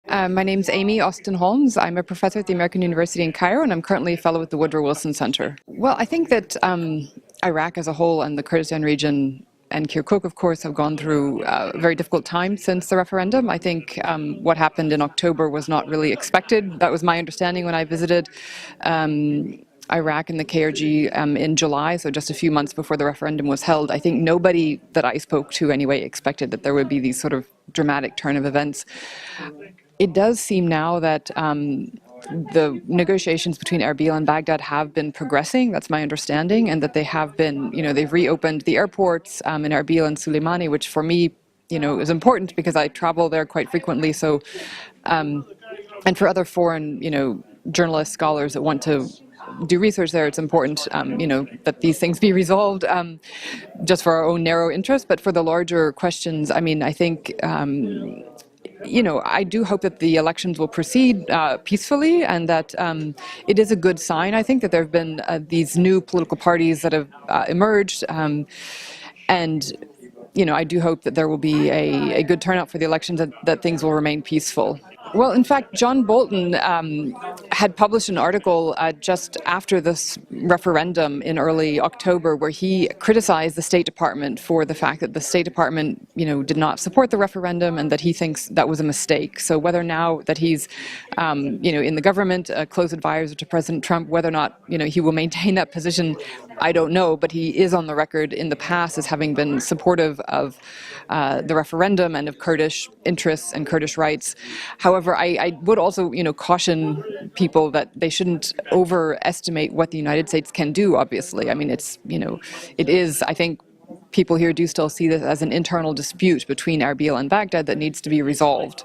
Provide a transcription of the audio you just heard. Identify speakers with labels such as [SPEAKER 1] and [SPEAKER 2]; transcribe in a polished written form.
[SPEAKER 1] My name's AmyAustinHolmes. I'm a professor at the American University in Cairo, and I'm currently a fellow at the Woodrow Wilson Center. Well, I think that Iraq as a whole and the Kurdistan region and Kirkuk, of course, have gone through a very difficult time since the referendum. I think what happened in October was not really expected. That was my understanding when I visited Iraq and the KRG in July, so just a few months before the referendum was held. I think nobody that I spoke to anyway expected that there would be these sort of dramatic turn of events. It does seem now that the negotiations between Erbil and Baghdad have been progressing, that's my understanding, and that they have been, they've reopened the airports in Erbil and Suleimani, which for me, is important because I travel there quite frequently. So, and for other foreign, journalists, scholars that want to do research there, it's important, that these things be resolved just for our own narrow interest. But for the larger questions, I think I do hope that the elections will proceed peacefully, and that it is a good sign, I think, that there have been these new political parties that have emerged, and I do hope that there will be a good turnout for the elections, that things will remain peaceful. Well, in fact, John Bolton had published an article just after this referendum in early October where he criticized the State Department for the fact that the State Department, did not support the referendum, and that he thinks that was a mistake. So whether now that he's, in the government, a close advisor to President Trump, whether or not, he will maintain that position, I don't know, but he is on the record in the past as having been supportive of the referendum and of Kurdish interests and Kurdish rights. However, I would also, caution people that they shouldn't overestimate what the United States can do, obviously. It is, I think, people here do still see this as an internal dispute between Erbil and Baghdad that needs to be resolved.